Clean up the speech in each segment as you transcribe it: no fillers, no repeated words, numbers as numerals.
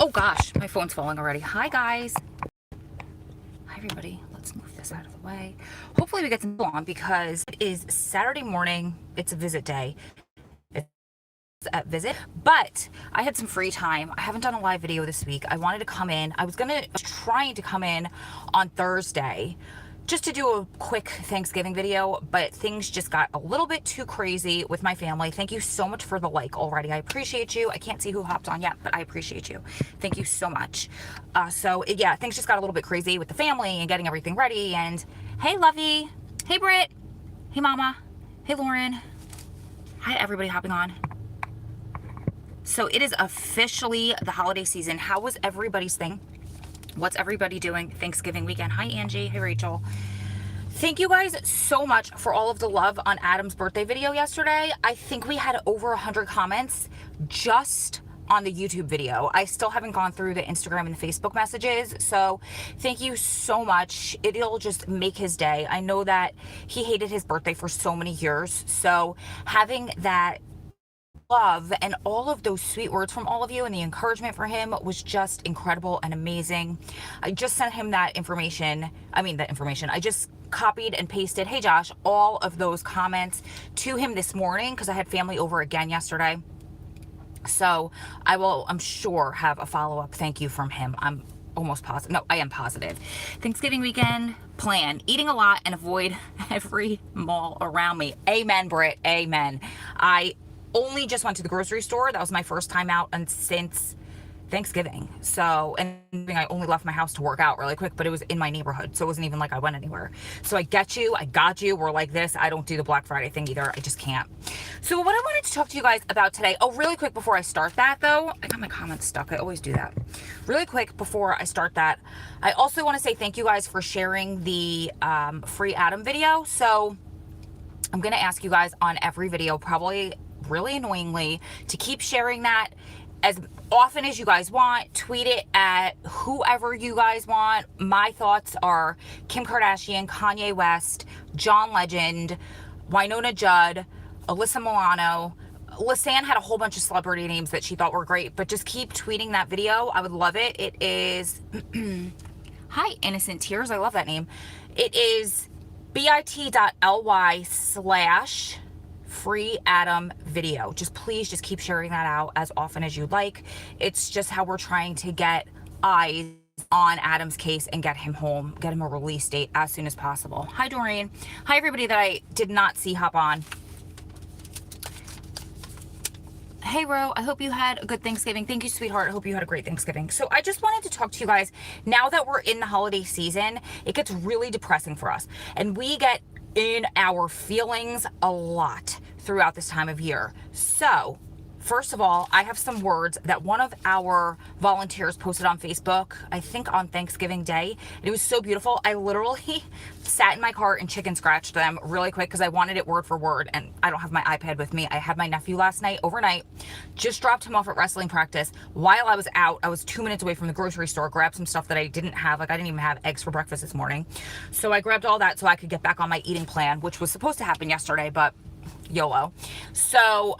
Oh gosh, my phone's falling already. Hi guys. Hi everybody. Let's move this out of the way. Hopefully we get some on because it is Saturday morning. It's a visit day. It's at visit, but I had some free time. I haven't done a live video this week. I wanted to come in. I was trying to come in on Thursday just to do a quick Thanksgiving video, but things just got a little bit too crazy with my family. Thank you so much for the like already. I appreciate you. I can't see who hopped on yet, but I appreciate you. Thank you so much. Yeah, things just got a little bit crazy with the family and getting everything ready. And hey, Lovey. Hey, Britt. Hey, Mama. Hey, Lauren. Hi, everybody hopping on. So it is officially the holiday season. How was everybody's thing? What's everybody doing Thanksgiving weekend? Hi, Angie. Hey, Rachel. Thank you guys so much for all of the love on Adam's birthday video yesterday. I think we had over 100 comments just on the YouTube video. I still haven't gone through the Instagram and the Facebook messages, so thank you so much. It'll just make his day. I know that he hated his birthday for so many years, so having that love and all of those sweet words from all of you and the encouragement for him was just incredible and amazing. I just sent him that information. I just copied and pasted, hey Josh, all of those comments to him this morning because I had family over again yesterday. So I'm sure have a follow-up thank you from him. I'm almost positive. No, I am positive. Thanksgiving weekend plan, eating a lot and avoid every mall around me. Amen, Britt. Amen. I only just went to the grocery store. That was my first time out and since Thanksgiving. So, and I only left my house to work out really quick, but it was in my neighborhood. So it wasn't even like I went anywhere. So I get you. I got you. We're like this. I don't do the Black Friday thing either. I just can't. So what I wanted to talk to you guys about today. Oh, really quick before I start that though, I got my comments stuck. I always do that. Really quick before I start that, I also want to say thank you guys for sharing the free Adam video. So I'm going to ask you guys on every video, probably really annoyingly, to keep sharing that as often as you guys want. Tweet it at whoever you guys want. My thoughts are Kim Kardashian, Kanye West, John Legend, Winona Judd, Alyssa Milano. Lisanne had a whole bunch of celebrity names that she thought were great, but just keep tweeting that video. I would love it. It is hi, Innocent Tears. I love that name. It is bit.ly/free Adam video. Please just keep sharing that out as often as you'd like. It's just how we're trying to get eyes on Adam's case and get him home, get him a release date as soon as possible. Hi, Doreen. Hi, everybody that I did not see hop on. Hey, Ro, I hope you had a good Thanksgiving. Thank you, sweetheart. I hope you had a great Thanksgiving. So I just wanted to talk to you guys. Now that we're in the holiday season, it gets really depressing for us. And we get in our feelings a lot throughout this time of year. So first of all, I have some words that one of our volunteers posted on Facebook, I think on Thanksgiving Day. It was so beautiful. I literally sat in my car and chicken scratched them really quick because I wanted it word for word, and I don't have my iPad with me. I had my nephew last night, overnight, just dropped him off at wrestling practice. While I was out, I was 2 minutes away from the grocery store, grabbed some stuff that I didn't have. Like I didn't even have eggs for breakfast this morning. So I grabbed all that so I could get back on my eating plan, which was supposed to happen yesterday, but YOLO. So,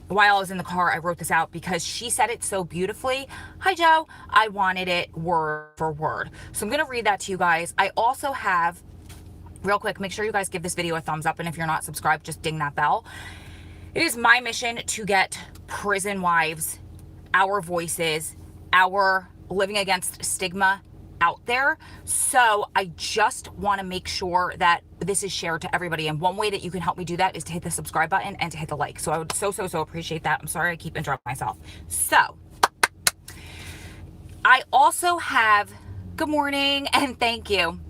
while I was in the car, I wrote this out because she said it so beautifully. Hi, Joe. I wanted it word for word. So I'm going to read that to you guys. I also have, real quick, make sure you guys give this video a thumbs up. And if you're not subscribed, just ding that bell. It is my mission to get prison wives, our voices, our living against stigma out there. So I just want to make sure that this is shared to everybody. And one way that you can help me do that is to hit the subscribe button and to hit the like. So I would so appreciate that. I'm sorry I keep interrupting myself. So I also have, good morning and thank you.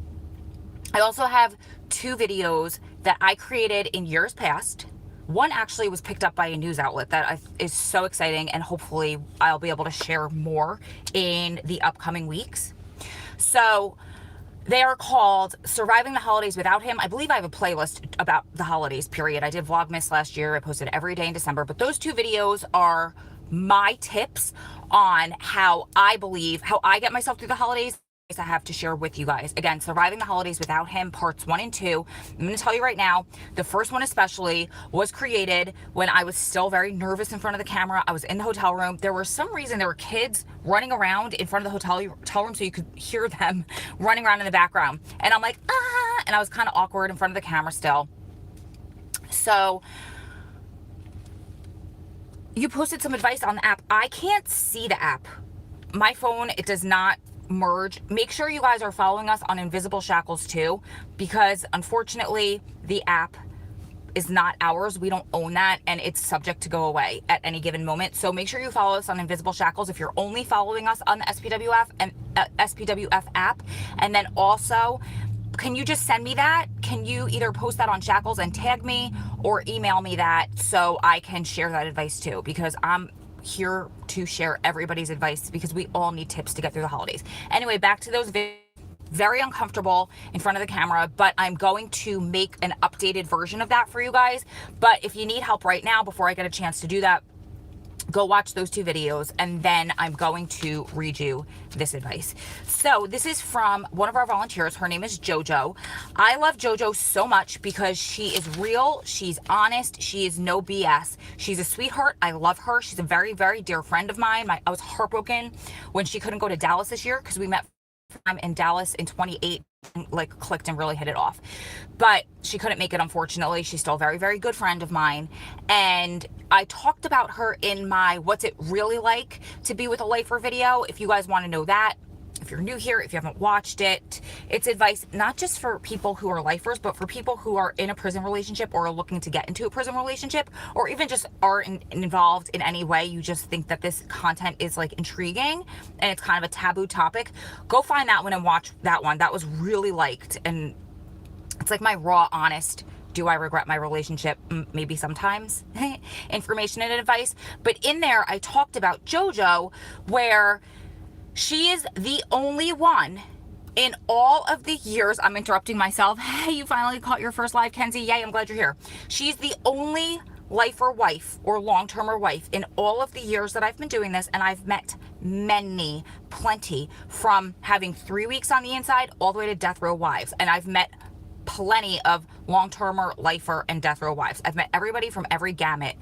I also have 2 videos that I created in years past. One actually was picked up by a news outlet that is so exciting, and hopefully I'll be able to share more in the upcoming weeks. So they are called Surviving the Holidays Without Him. I believe I have a playlist about the holidays, period. I did Vlogmas last year. I posted every day in December. But those 2 videos are my tips on how I get myself through the holidays I have to share with you guys. Again, surviving the holidays without him, parts 1 and 2. I'm going to tell you right now, the first one especially was created when I was still very nervous in front of the camera. I was in the hotel room. There was some reason there were kids running around in front of the hotel room, so you could hear them running around in the background. And I'm like, ah, and I was kind of awkward in front of the camera still. So you posted some advice on the app. I can't see the app. My phone, it does not merge. Make sure you guys are following us on Invisible Shackles too, because unfortunately the app is not ours. We don't own that, and it's subject to go away at any given moment. So make sure you follow us on Invisible Shackles if you're only following us on the SPWF and SPWF app. And then also, can you just send me that? Can you either post that on Shackles and tag me, or email me that so I can share that advice too? Because I'm here to share everybody's advice, because we all need tips to get through the holidays. Anyway, back to those videos. Very uncomfortable in front of the camera, but I'm going to make an updated version of that for you guys. But if you need help right now, before I get a chance to do that, go watch those 2 videos, and then I'm going to read you this advice. So this is from one of our volunteers. Her name is JoJo. I love JoJo so much because she is real. She's honest. She is no BS. She's a sweetheart. I love her. She's a very, very dear friend of mine. I was heartbroken when she couldn't go to Dallas this year, because we met in Dallas in 2018, like clicked and really hit it off, but she couldn't make it, unfortunately. She's still a very, very good friend of mine, and I talked about her in my What's It Really Like to Be with a Lifer video. If you guys want to know that, if you're new here, if you haven't watched it, it's advice not just for people who are lifers, but for people who are in a prison relationship or are looking to get into a prison relationship, or even just are involved in any way. You just think that this content is like intriguing and it's kind of a taboo topic. Go find that one and watch that one. That was really liked, and it's like my raw, honest, do I regret my relationship? Maybe sometimes information and advice. But in there, I talked about JoJo, where she is the only one in all of the years. I'm interrupting myself. Hey, you finally caught your first live, Kenzie. Yay, I'm glad you're here. She's the only lifer wife or long-termer wife in all of the years that I've been doing this, and I've met plenty, from having 3 weeks on the inside all the way to death row wives. And I've met plenty of long-termer, lifer, and death row wives. I've met everybody from every gamut,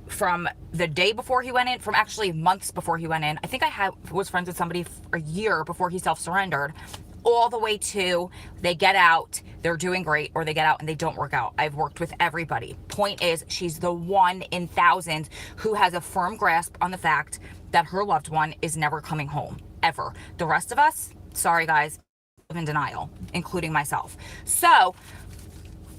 from the day before he went in, from actually months before he went in. I think was friends with somebody for a year before he self-surrendered, all the way to they get out, they're doing great, or they get out and they don't work out. I've worked with everybody. Point is, she's the one in thousands who has a firm grasp on the fact that her loved one is never coming home, ever. The rest of us, sorry guys, live in denial, including myself. So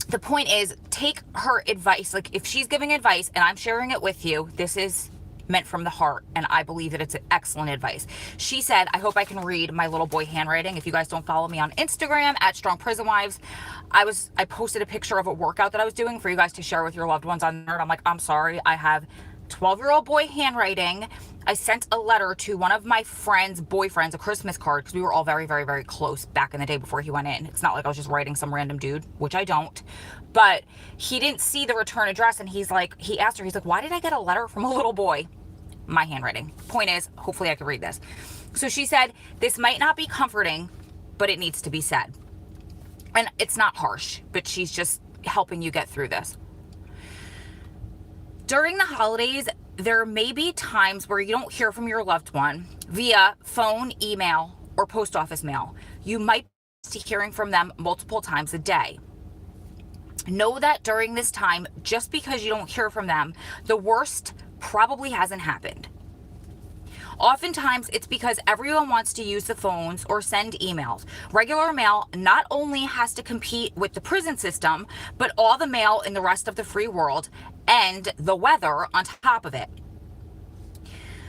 the point is, take her advice. Like, if she's giving advice and I'm sharing it with you, this is meant from the heart, and I believe that it's excellent advice. She said, I hope I can read my little boy handwriting. If you guys don't follow me on Instagram at Strong Prison Wives, I posted a picture of a workout that I was doing for you guys to share with your loved ones on there. I'm like, I'm sorry, I have 12-year-old boy handwriting. I sent a letter to one of my friend's boyfriends, a Christmas card, because we were all very, very, very close back in the day before he went in. It's not like I was just writing some random dude, which I don't, but he didn't see the return address, and he asked her, he's like, why did I get a letter from a little boy? My handwriting. Point is, hopefully I could read this. So she said, this might not be comforting, but it needs to be said. And it's not harsh, but she's just helping you get through this. During the holidays, there may be times where you don't hear from your loved one via phone, email, or post office mail. You might be hearing from them multiple times a day. Know that during this time, just because you don't hear from them, the worst probably hasn't happened. Oftentimes, it's because everyone wants to use the phones or send emails. Regular mail not only has to compete with the prison system, but all the mail in the rest of the free world, and the weather on top of it.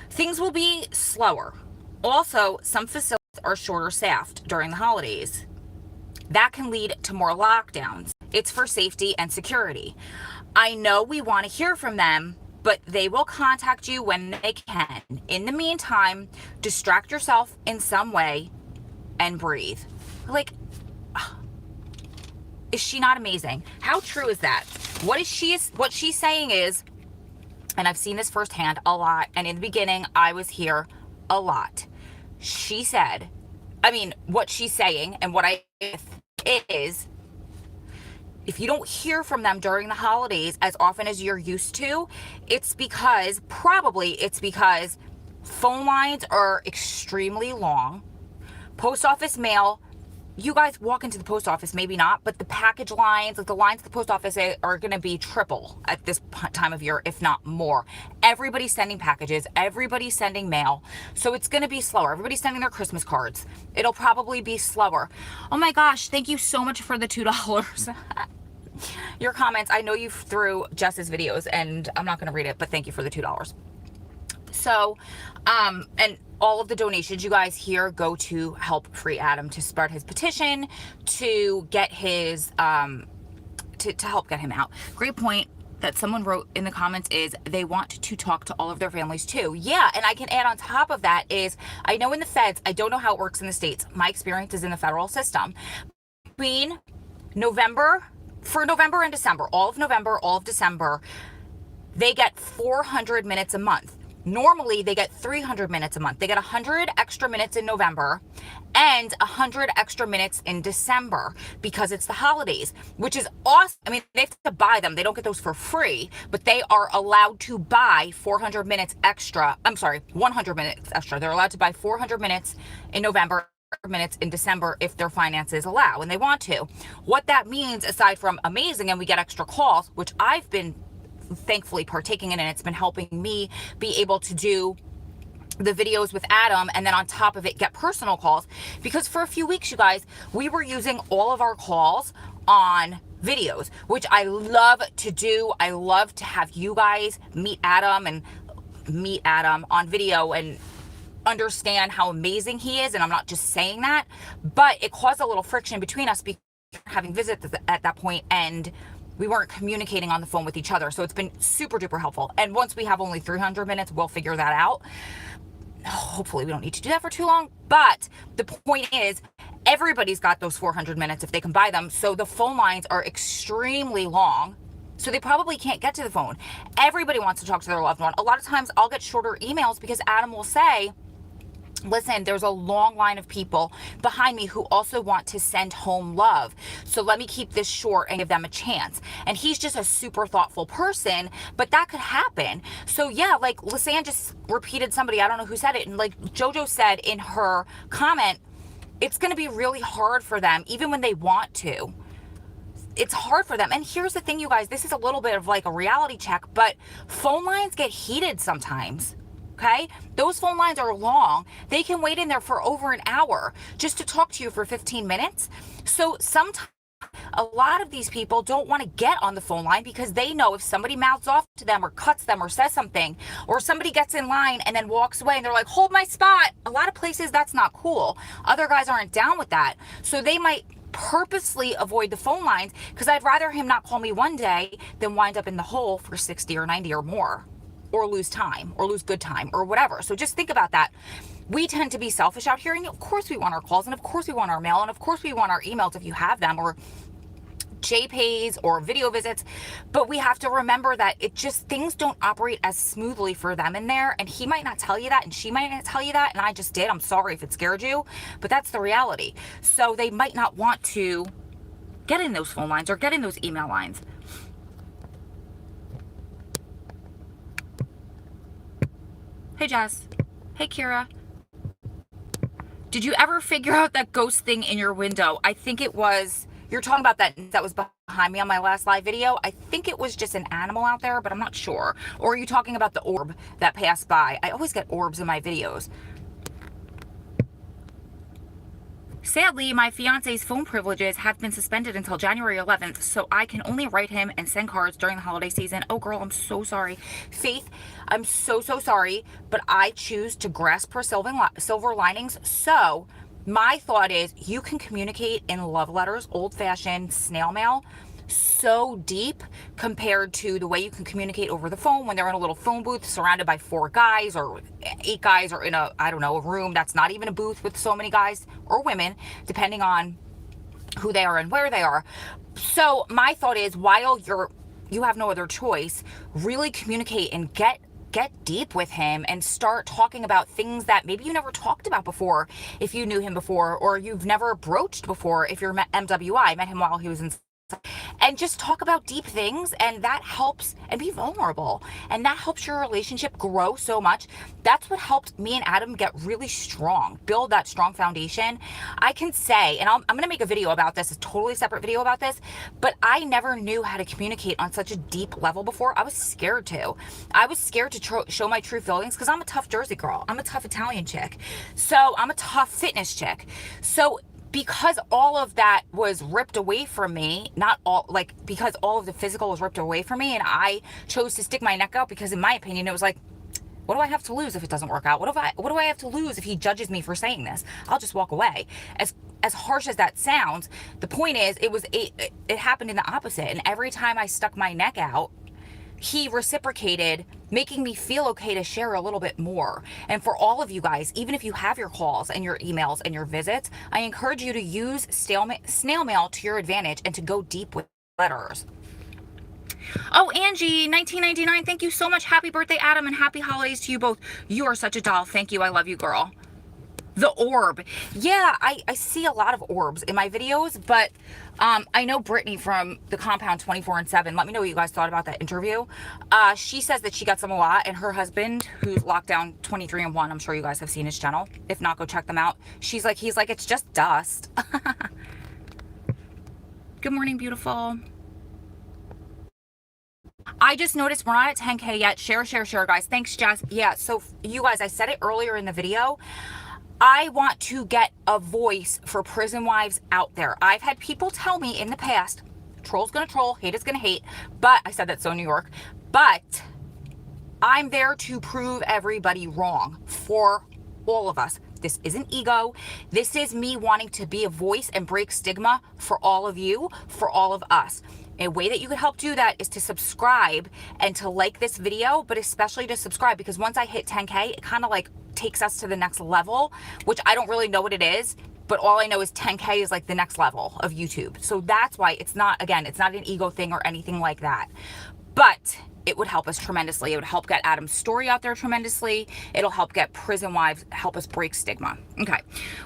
Things will be slower. Also, some facilities are shorter staffed during the holidays. That can lead to more lockdowns. It's for safety and security. I know we want to hear from them, but they will contact you when they can. In the meantime, distract yourself in some way and breathe. Like, is she not amazing? How true is that? What she's saying is, and I've seen this firsthand a lot, and in the beginning, I was here a lot. She said, I mean, what she's saying and what I is, if you don't hear from them during the holidays as often as you're used to, probably it's because phone lines are extremely long. Post office mail, you guys walk into the post office, maybe not, but the package lines, like the lines at the post office are going to be triple at this time of year, if not more. Everybody's sending packages, everybody's sending mail, so it's going to be slower. Everybody's sending their Christmas cards. It'll probably be slower. Oh my gosh, thank you so much for the $2. Your comments, I know you threw Jess's videos, and I'm not going to read it, but thank you for the $2. So, and all of the donations you guys here go to help free Adam, to spread his petition, to get his, to help get him out. Great point that someone wrote in the comments is they want to talk to all of their families too. Yeah, and I can add on top of that is, I know in the feds, I don't know how it works in the states. My experience is in the federal system. Between November and December, all of November, all of December, they get 400 minutes a month. Normally, they get 300 minutes a month. They get 100 extra minutes in November and 100 extra minutes in December because it's the holidays, which is awesome. I mean, they have to buy them. They don't get those for free, but they are allowed to buy 400 minutes extra. I'm sorry, 100 minutes extra. They're allowed to buy 400 minutes in November, minutes in December if their finances allow and they want to. What that means, aside from amazing, and we get extra calls, which I've been thankfully partaking in, and it's been helping me be able to do the videos with Adam, and then on top of it get personal calls, because for a few weeks, you guys, we were using all of our calls on videos, which I love to do. I love to have you guys meet Adam on video and understand how amazing he is, and I'm not just saying that, but it caused a little friction between us because having visits at that point, and we weren't communicating on the phone with each other. So it's been super duper helpful. And once we have only 300 minutes, we'll figure that out. Hopefully we don't need to do that for too long. But the point is, everybody's got those 400 minutes if they can buy them. So the phone lines are extremely long. So they probably can't get to the phone. Everybody wants to talk to their loved one. A lot of times I'll get shorter emails because Adam will say, listen, there's a long line of people behind me who also want to send home love. So let me keep this short and give them a chance. And he's just a super thoughtful person, but that could happen. So yeah, like Lisanne just repeated somebody, I don't know who said it. And like JoJo said in her comment, it's going to be really hard for them, even when they want to. It's hard for them. And here's the thing, you guys, this is a little bit of like a reality check, but phone lines get heated sometimes. Okay, those phone lines are long. They can wait in there for over an hour just to talk to you for 15 minutes. So sometimes a lot of these people don't want to get on the phone line because they know if somebody mouths off to them or cuts them or says something, or somebody gets in line and then walks away and they're like, hold my spot. A lot of places that's not cool. Other guys aren't down with that. So they might purposely avoid the phone lines, because I'd rather him not call me one day than wind up in the hole for 60 or 90 or more, or lose time, or lose good time, or whatever. So just think about that. We tend to be selfish out here, and of course we want our calls, and of course we want our mail, and of course we want our emails if you have them, or JPays or video visits, but we have to remember that it just, things don't operate as smoothly for them in there, and he might not tell you that, and she might not tell you that, and I just did. I'm sorry if it scared you, but that's the reality. So they might not want to get in those phone lines or get in those email lines. Hey Jess. Hey Kira. Did you ever figure out that ghost thing in your window? I think it was, you're talking about that was behind me on my last live video. I think it was just an animal out there, but I'm not sure. Or are you talking about the orb that passed by? I always get orbs in my videos. Sadly, my fiance's phone privileges have been suspended until January 11th, so I can only write him and send cards during the holiday season. Oh, girl, I'm so sorry. Faith, I'm so sorry, but I choose to grasp her silver linings. So my thought is you can communicate in love letters, old-fashioned snail mail, so deep compared to the way you can communicate over the phone when they're in a little phone booth surrounded by 4 guys or 8 guys, or in a, I don't know, a room that's not even a booth with so many guys or women, depending on who they are and where they are. So my thought is, while you have no other choice, really communicate and get get deep with him and start talking about things that maybe you never talked about before if you knew him before, or you've never broached before if you're MWI. I met him while he was in, and just talk about deep things, and that helps, and be vulnerable, and that helps your relationship grow so much. That's what helped me and Adam get really strong, build that strong foundation. I can say, and I'm going to make a video about this, a totally separate video about this, but I never knew how to communicate on such a deep level before. I was scared to. I was scared to show my true feelings because I'm a tough Jersey girl. I'm a tough Italian chick. So I'm a tough fitness chick. So because all of that was ripped away from me, not all, like, because all of the physical was ripped away from me, and I chose to stick my neck out because, in my opinion, it was like, what do I have to lose if it doesn't work out? What do I have to lose if he judges me for saying this? I'll just walk away. As harsh as that sounds, the point is, it happened in the opposite. And every time I stuck my neck out, he reciprocated, making me feel okay to share a little bit more. And for all of you guys, even if you have your calls and your emails and your visits, I encourage you to use snail mail to your advantage and to go deep with letters. Oh, Angie, 1999, thank you so much. Happy birthday, Adam, and happy holidays to you both. You are such a doll. Thank you. I love you, girl. The orb. Yeah, I see a lot of orbs in my videos, but I know Brittany from the Compound 24/7. Let me know what you guys thought about that interview. She says that she gets them a lot, and her husband, who's locked down 23/1, I'm sure you guys have seen his channel. If not, go check them out. He's like, it's just dust. Good morning, beautiful. I just noticed we're not at 10K yet. Share, guys. Thanks, Jess. Yeah, so you guys, I said it earlier in the video. I want to get a voice for prison wives out there. I've had people tell me in the past, troll's gonna troll, hate is gonna hate, but I said that so New York, but I'm there to prove everybody wrong for all of us. This isn't ego. This is me wanting to be a voice and break stigma for all of you, for all of us. A way that you could help do that is to subscribe and to like this video, but especially to subscribe, because once I hit 10K, it kind of like takes us to the next level, which I don't really know what it is, but all I know is 10K is like the next level of YouTube. So that's why it's not, again, it's not an ego thing or anything like that, but it would help us tremendously. It would help get Adam's story out there tremendously. It'll help get prison wives, help us break stigma. Okay.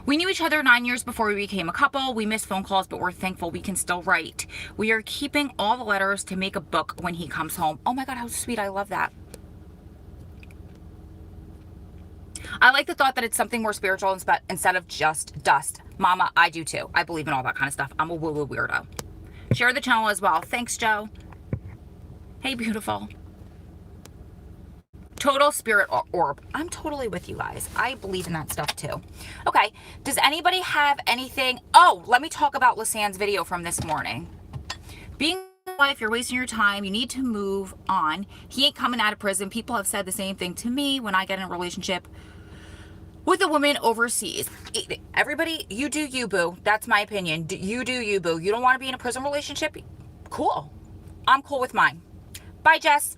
We knew each other 9 years before we became a couple. We missed phone calls, but we're thankful we can still write. We are keeping all the letters to make a book when he comes home. Oh my God, how sweet. I love that. I like the thought that it's something more spiritual instead of just dust. Mama, I do too. I believe in all that kind of stuff. I'm a woo-woo weirdo. Share the channel as well. Thanks, Joe. Hey, beautiful. Total spirit orb. I'm totally with you guys. I believe in that stuff too. Okay. Does anybody have anything? Oh, let me talk about Lisanne's video from this morning. Being if you're wasting your time, you need to move on. He ain't coming out of prison. People have said the same thing to me when I get in a relationship with a woman overseas. Everybody, you do you, boo. That's my opinion. You do you, boo. You don't want to be in a prison relationship? Cool. I'm cool with mine. Bye, Jess.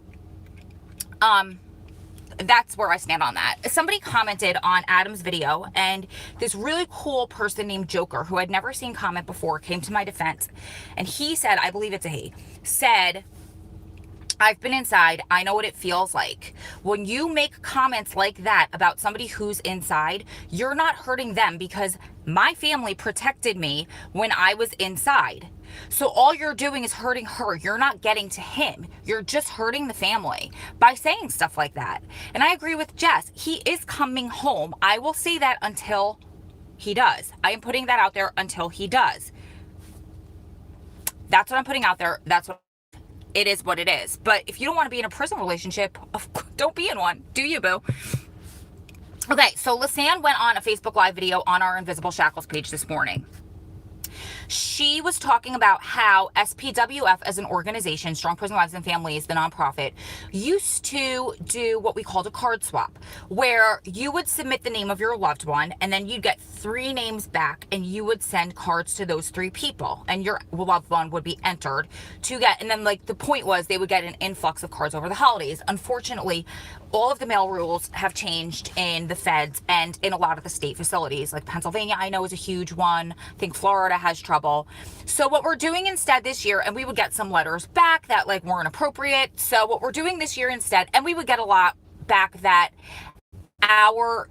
That's where I stand on that. Somebody commented on Adam's video, and this really cool person named Joker, who I'd never seen comment before, came to my defense, and he said, I believe it's a he, said, I've been inside. I know what it feels like. When you make comments like that about somebody who's inside, you're not hurting them, because my family protected me when I was inside. So all you're doing is hurting her. You're not getting to him. You're just hurting the family by saying stuff like that. And I agree with Jess. He is coming home. I will say that until he does. I am putting that out there until he does. That's what I'm putting out there. That's what it is, what it is. But if you don't want to be in a prison relationship, don't be in one. Do you, boo? Okay, so Lisanne went on a Facebook Live video on our Invisible Shackles page this morning. She was talking about how SPWF as an organization, Strong Prison Wives and Families, the nonprofit, used to do what we called a card swap, where you would submit the name of your loved one, and then you'd get 3 names back, and you would send cards to those 3 people, and your loved one would be entered to get, and then like the point was they would get an influx of cards over the holidays. Unfortunately, all of the mail rules have changed in the feds and in a lot of the state facilities, like Pennsylvania, I know, is a huge one. I think Florida has trouble. So what we're doing instead this year, and we would get some letters back that like weren't appropriate. So what we're doing this year instead, and we would get a lot back that our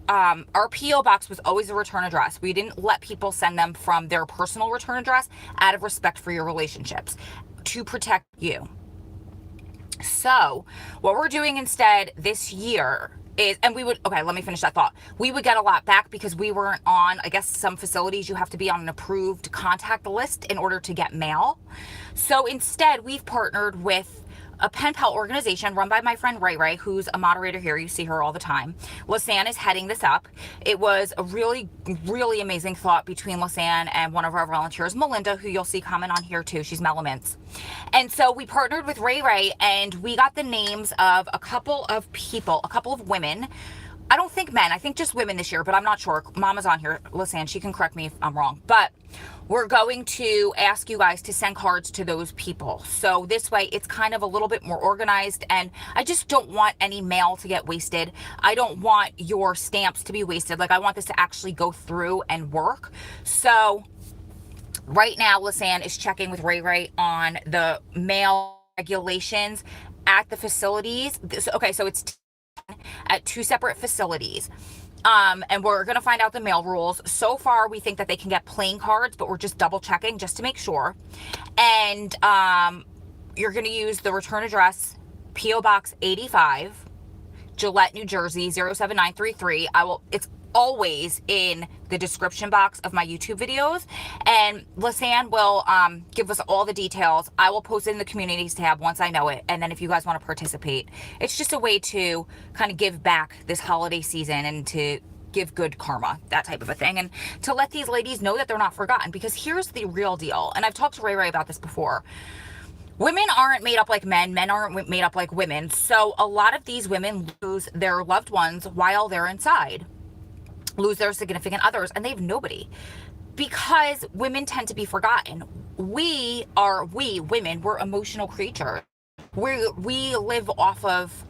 PO box was always a return address. We didn't let people send them from their personal return address out of respect for your relationships, to protect you. So what we're doing instead this year is, and okay, let me finish that thought. We would get a lot back because we weren't on, I guess some facilities you have to be on an approved contact list in order to get mail. So instead we've partnered with a pen pal organization run by my friend Ray Ray, who's a moderator here. You see her all the time. Lisanne is heading this up. It was a really, really amazing thought between Lisanne and one of our volunteers, Melinda, who you'll see comment on here too. She's Melaments. And so we partnered with Ray Ray, and we got the names of a couple of people, a couple of women. I don't think men, I think just women this year, but I'm not sure. Mama's on here, Lisanne, she can correct me if I'm wrong. But we're going to ask you guys to send cards to those people. So this way it's kind of a little bit more organized, and I just don't want any mail to get wasted. I don't want your stamps to be wasted. Like, I want this to actually go through and work. So right now, Lisanne is checking with Ray Ray on the mail regulations at the facilities. Okay, so it's at 2 separate facilities. And we're going to find out the mail rules. So far, we think that they can get plain cards, but we're just double checking just to make sure. And you're going to use the return address, P.O. Box 85, Gillette, New Jersey, 07933. It's always in the description box of my YouTube videos. And Lisanne will give us all the details. I will post it in the communities tab once I know it. And then if you guys want to participate, it's just a way to kind of give back this holiday season and to give good karma, that type of a thing. And to let these ladies know that they're not forgotten, because here's the real deal. And I've talked to Ray Ray about this before. Women aren't made up like men. Men aren't made up like women. So a lot of these women lose their loved ones while they're inside, lose their significant others, and they have nobody, because women tend to be forgotten. We women, we're emotional creatures. We live off of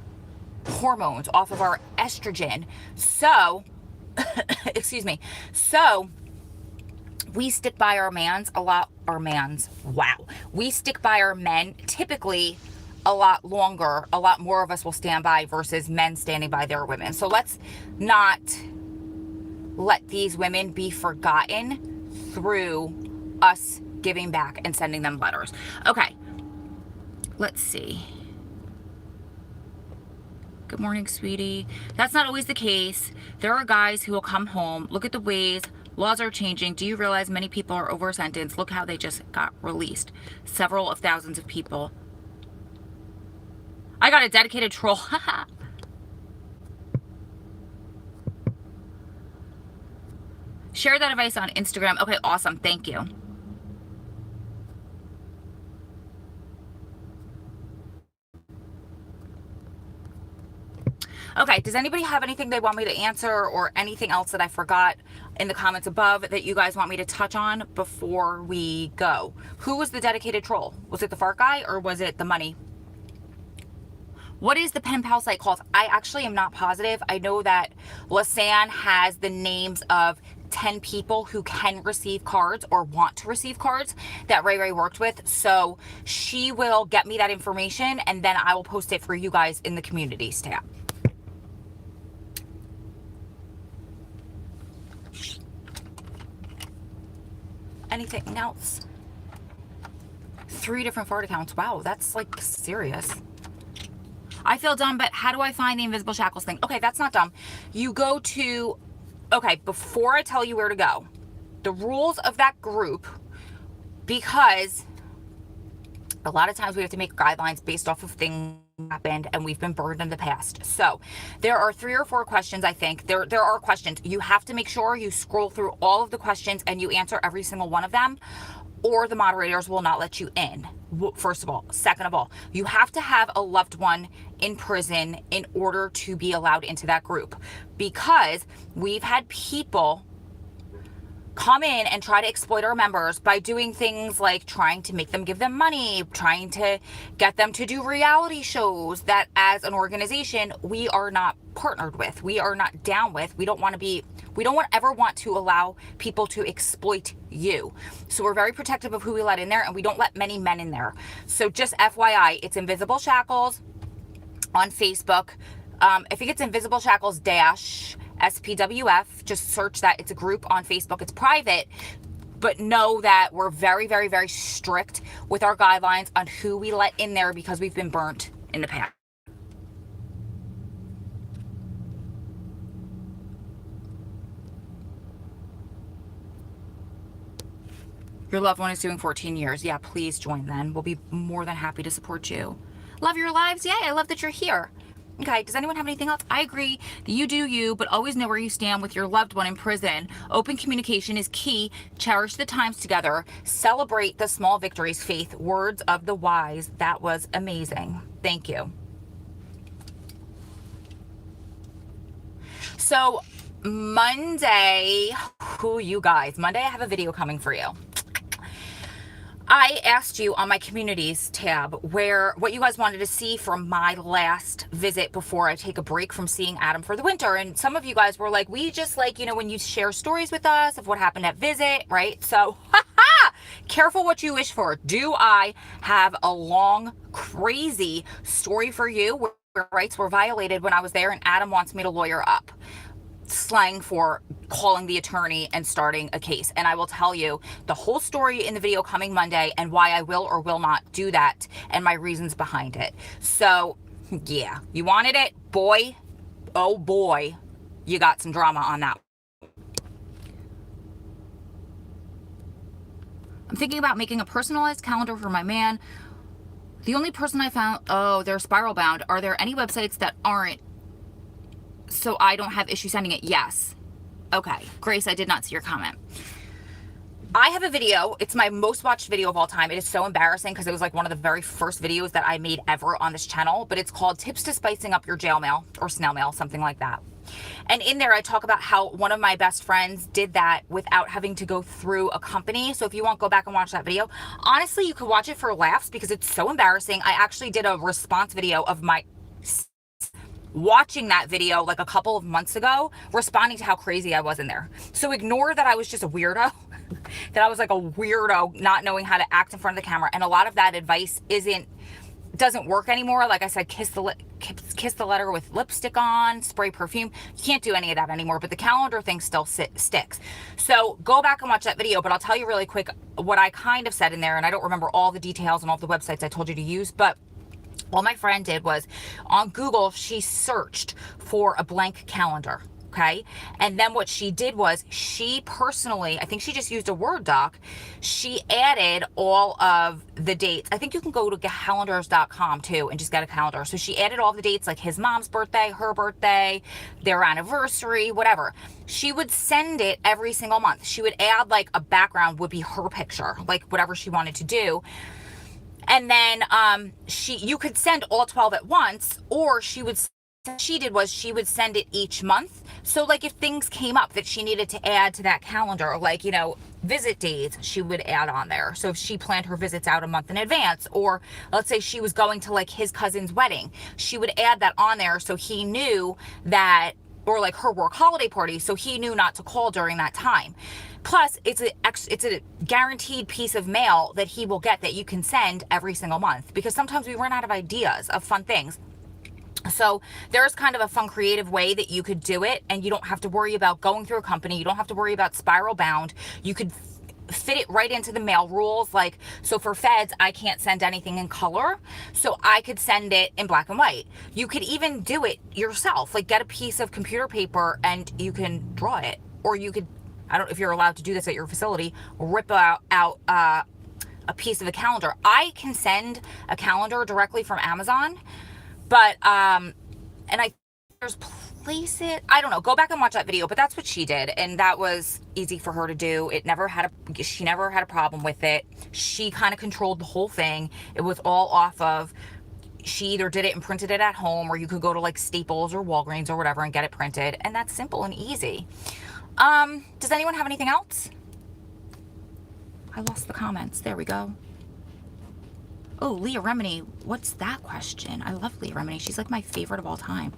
hormones, off of our estrogen. So, excuse me. So we stick by our mans a lot. We stick by our men typically a lot longer. A lot more of us will stand by versus men standing by their women. So let's not let these women be forgotten through us giving back and sending them letters. Okay, let's see. Good morning, sweetie. That's not always the case. There are guys who will come home. Look at the ways laws are changing. Do you realize many people are over sentenced? Look how they just got released. Several of thousands of people. I got a dedicated troll. Share that advice on Instagram. Okay, awesome. Thank you. Okay, does anybody have anything they want me to answer, or anything else that I forgot in the comments above that you guys want me to touch on before we go? Who was the dedicated troll? Was it the fart guy, or was it the money? What is the pen pal site called? I actually am not positive. I know that Lisanne has the names of 10 people who can receive cards or want to receive cards that Ray Ray worked with. So she will get me that information, and then I will post it for you guys in the communities tab. Anything else? 3 different fart accounts. Wow, that's like serious. I feel dumb, but how do I find the invisible shackles thing? Okay, that's not dumb. You go to, okay, before I tell you where to go, the rules of that group, because a lot of times we have to make guidelines based off of things that happened and we've been burned in the past. So there are 3 or 4 questions. I think there are questions. You have to make sure you scroll through all of the questions and you answer every single one of them, or the moderators will not let you in. First of all. Second of all, you have to have a loved one in prison in order to be allowed into that group, because we've had people come in and try to exploit our members by doing things like trying to make them give them money, trying to get them to do reality shows that as an organization we are not partnered with, we are not down with. We don't ever want to allow people to exploit you. So we're very protective of who we let in there, and we don't let many men in there. So just FYI, it's Invisible Shackles on Facebook. I think it's Invisible Shackles dash SPWF. Just search that. It's a group on Facebook. It's private, but know that we're very, very, very strict with our guidelines on who we let in there because we've been burnt in the past. Your loved one is doing 14 years. Yeah, please join then. We'll be more than happy to support you. Love your lives. Yay, I love that you're here. Okay, does anyone have anything else? I agree. You do you, but always know where you stand with your loved one in prison. Open communication is key. Cherish the times together. Celebrate the small victories. Faith, words of the wise. That was amazing. Thank you. So Monday, you guys, Monday I have a video coming for you. I asked you on my communities tab what you guys wanted to see from my last visit before I take a break from seeing Adam for the winter. And some of you guys were like, we just like, when you share stories with us of what happened at visit, right? So, careful what you wish for. Do I have a long, crazy story for you where rights were violated when I was there and Adam wants me to lawyer up? Slang for calling the attorney and starting a case. And I will tell you the whole story in the video coming Monday and why I will or will not do that and my reasons behind it. So yeah, you wanted it, boy, oh boy, you got some drama on that. I'm thinking about making a personalized calendar for my man. The only person I found, they're spiral bound. Are there any websites that aren't, so I don't have issue sending it? Yes. Okay. Grace, I did not see your comment. I have a video. It's my most watched video of all time. It is so embarrassing because it was like one of the very first videos that I made ever on this channel, but it's called Tips to Spicing Up Your Jail Mail or Snail Mail, something like that. And in there, I talk about how one of my best friends did that without having to go through a company. So if you want, go back and watch that video. Honestly, you could watch it for laughs because it's so embarrassing. I actually did a response video of my watching that video like a couple of months ago, responding to how crazy I was in there. So ignore that I was just a weirdo, that I was like a weirdo not knowing how to act in front of the camera. And a lot of that advice doesn't work anymore. Like I said, kiss the letter with lipstick on, spray perfume. You can't do any of that anymore, but the calendar thing still sticks. So go back and watch that video, but I'll tell you really quick what I kind of said in there. And I don't remember all the details and all the websites I told you to use, but all my friend did was on Google, she searched for a blank calendar. Okay. And then what she did was she personally, I think she just used a Word doc. She added all of the dates. I think you can go to calendars.com too and just get a calendar. So she added all the dates, like his mom's birthday, her birthday, their anniversary, whatever. She would send it every single month. She would add like a background would be her picture, like whatever she wanted to do. And then you could send all 12 at once, or she would send it each month. So like if things came up that she needed to add to that calendar, like, visit dates, she would add on there. So if she planned her visits out a month in advance, or let's say she was going to like his cousin's wedding, she would add that on there so he knew that, or like her work holiday party, so he knew not to call during that time. Plus, it's a guaranteed piece of mail that he will get that you can send every single month, because sometimes we run out of ideas of fun things. So there's kind of a fun, creative way that you could do it, and you don't have to worry about going through a company. You don't have to worry about spiral bound. You could fit it right into the mail rules. Like, so for feds, I can't send anything in color, so I could send it in black and white. You could even do it yourself, like get a piece of computer paper and you can draw it, or you could, I don't know if you're allowed to do this at your facility, rip out a piece of a calendar. I can send a calendar directly from Amazon, but and there's places, I don't know, go back and watch that video, but that's what she did, and that was easy for her to do. She never had a problem with it. She kind of controlled the whole thing. It was all off of, she either did it and printed it at home, or you could go to like Staples or Walgreens or whatever and get it printed, and that's simple and easy. Does anyone have anything else? I lost the comments. There we go. Oh, Leah Remini. What's that question? I love Leah Remini. She's like my favorite of all time.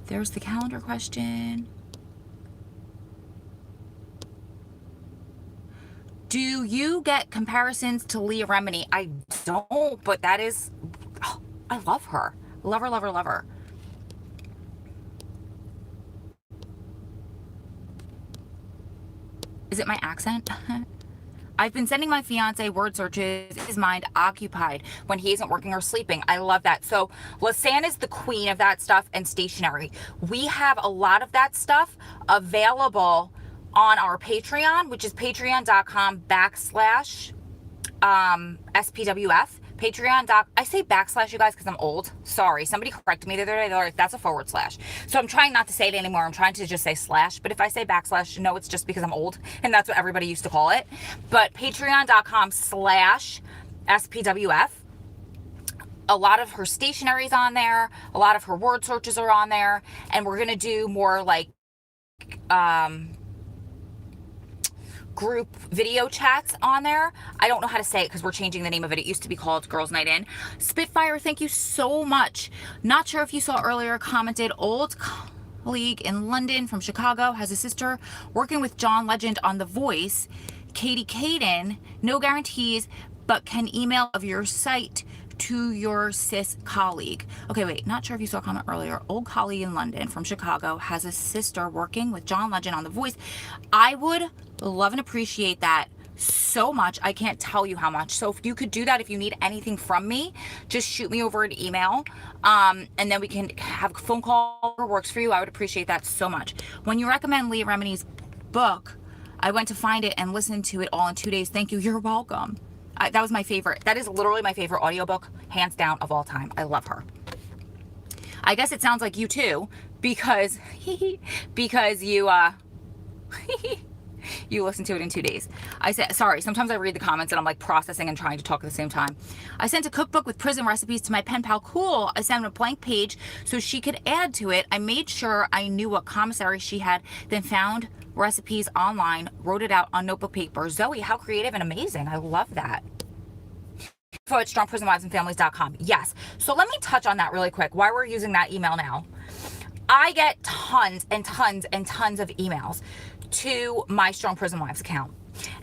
There's the calendar question. Do you get comparisons to Leah Remini? I don't, but that is, oh, I love her. Love her, love her, love her. Is it my accent? I've been sending my fiance word searches, his mind occupied when he isn't working or sleeping. I love that. So Lisanne is the queen of that stuff and stationery. We have a lot of that stuff available on our Patreon, which is patreon.com/SPWF. I say backslash, you guys, because I'm old. Sorry. Somebody corrected me the other day. They're like, that's a /. So I'm trying not to say it anymore. I'm trying to just say slash. But if I say backslash, no, it's just because I'm old. And that's what everybody used to call it. But patreon.com/SPWF. A lot of her stationery's on there. A lot of her word searches are on there. And we're going to do more like group video chats on there. I don't know how to say it because we're changing the name of it. It used to be called Girls Night In. Spitfire, thank you so much. Not sure if you saw earlier, commented, old colleague in London from Chicago has a sister working with John Legend on The Voice. Katie Caden, no guarantees, but can email of your site to your cis colleague. Okay, wait, not sure if you saw a comment earlier. Old colleague in London from Chicago has a sister working with John Legend on The Voice. I would love and appreciate that so much. I can't tell you how much. So if you could do that, if you need anything from me, just shoot me over an email, and then we can have a phone call or works for you. I would appreciate that so much. When you recommend Leah Remini's book, I went to find it and listened to it all in 2 days. Thank you. You're welcome. That was my favorite. That is literally my favorite audiobook, hands down, of all time. I love her. I guess it sounds like you too, because you you listened to it in 2 days. I said, sorry, sometimes I read the comments and I'm like processing and trying to talk at the same time. I sent a cookbook with prison recipes to my pen pal. Cool. I sent a blank page so she could add to it. I made sure I knew what commissary she had, then found recipes online, wrote it out on notebook paper. Zoe, how creative and amazing. I love that. For at strongprisonwivesandfamilies.com. Yes. So let me touch on that really quick. Why we're using that email now. I get tons and tons and tons of emails to my Strong Prison Wives account.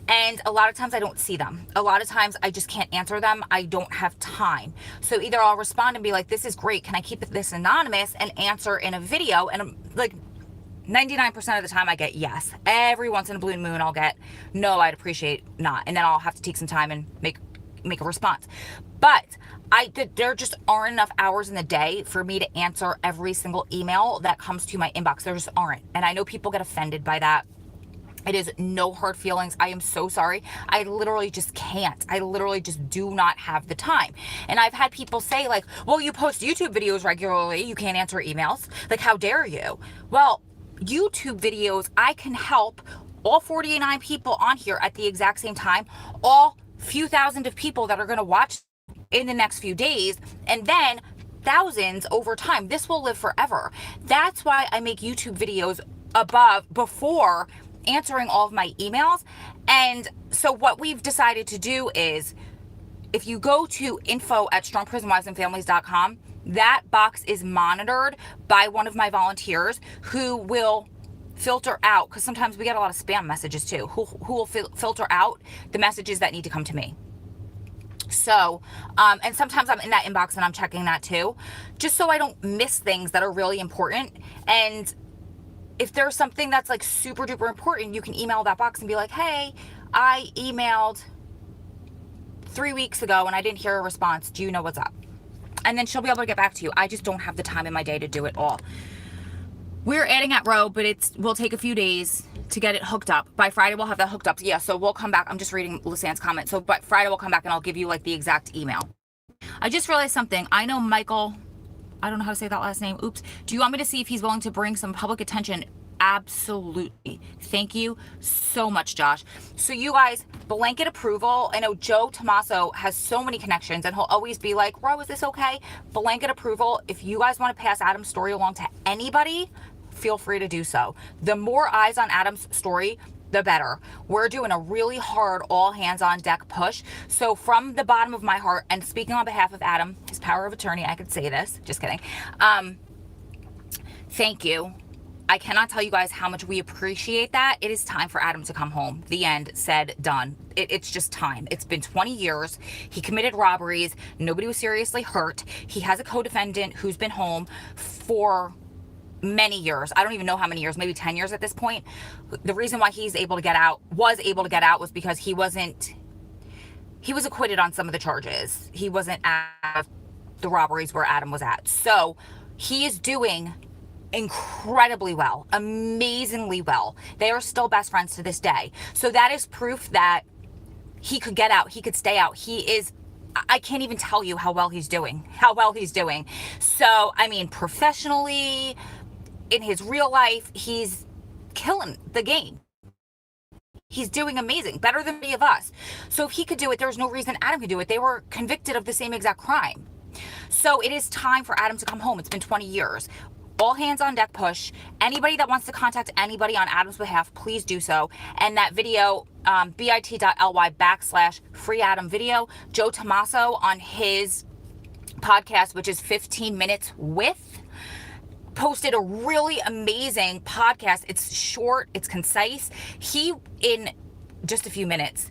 And a lot of times I don't see them. A lot of times I just can't answer them. I don't have time. So either I'll respond and be like, this is great. Can I keep this anonymous and answer in a video? And I'm like, 99% of the time I get yes. Every once in a blue moon I'll get no, I'd appreciate not. And then I'll have to take some time and make a response. But there just aren't enough hours in the day for me to answer every single email that comes to my inbox. There just aren't. And I know people get offended by that. It is no hard feelings. I am so sorry. I literally just can't. I literally just do not have the time. And I've had people say like, well, you post YouTube videos regularly. You can't answer emails. Like, how dare you? Well, YouTube videos, I can help all 49 people on here at the exact same time, all few thousand of people that are going to watch in the next few days, and then thousands over time. This will live forever. That's why I make YouTube videos before answering all of my emails. And so what we've decided to do is, if you go to info@strongprisonwivesandfamilies.com, that box is monitored by one of my volunteers who will filter out, because sometimes we get a lot of spam messages too, who will filter out the messages that need to come to me. So, and sometimes I'm in that inbox and I'm checking that too, just so I don't miss things that are really important. And if there's something that's like super duper important, you can email that box and be like, hey, I emailed 3 weeks ago and I didn't hear a response. Do you know what's up? And then she'll be able to get back to you. I just don't have the time in my day to do it all. We're adding at Row, but will take a few days to get it hooked up. By Friday, we'll have that hooked up. Yeah, so we'll come back. I'm just reading Lisanne's comment. So, but Friday, we'll come back and I'll give you like the exact email. I just realized something. I know Michael, I don't know how to say that last name. Oops. Do you want me to see if he's willing to bring some public attention? Absolutely. Thank you so much, Josh. So you guys, blanket approval. I know Joe Tommaso has so many connections and he'll always be like, Ro, is this okay? Blanket approval. If you guys want to pass Adam's story along to anybody, feel free to do so. The more eyes on Adam's story, the better. We're doing a really hard all hands on deck push. So from the bottom of my heart, and speaking on behalf of Adam, his power of attorney, I could say this, just kidding. Thank you I cannot tell you guys how much we appreciate that. It is time for Adam to come home. The end. Said, done. It's just time. It's been 20 years. He committed robberies. Nobody was seriously hurt. He has a co-defendant who's been home for many years. I don't even know how many years, maybe 10 years at this point. The reason why he's able to get out, was because he was acquitted on some of the charges. He wasn't at the robberies where Adam was at. So he is doing incredibly well, amazingly well. They are still best friends to this day. So that is proof that he could get out, he could stay out. I can't even tell you how well he's doing. So, I mean, professionally, in his real life, he's killing the game. He's doing amazing, better than any of us. So if he could do it, there's no reason Adam could do it. They were convicted of the same exact crime. So it is time for Adam to come home. It's been 20 years. All hands on deck push. Anybody that wants to contact anybody on Adam's behalf, please do so. And that video, bit.ly/freeadamvideo, Joe Tommaso on his podcast, which is 15 minutes with, posted a really amazing podcast. It's short, it's concise. He, in just a few minutes,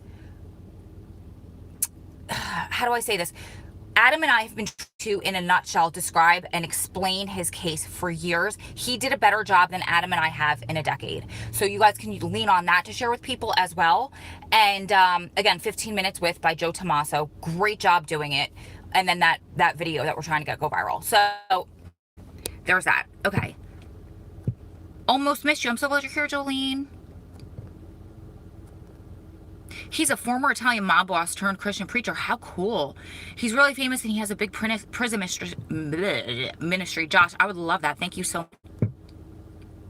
how do I say this? Adam and I have been to, in a nutshell, describe and explain his case for years. He did a better job than Adam and I have in a decade. So you guys can lean on that to share with people as well. And again, 15 minutes with by Joe Tommaso. Great job doing it. And then that video that we're trying to get go viral. So there's that. Okay. Almost missed you. I'm so glad you're here, Jolene. He's a former Italian mob boss turned Christian preacher. How cool. He's really famous and he has a big prison ministry. Josh, I would love that. Thank you so much.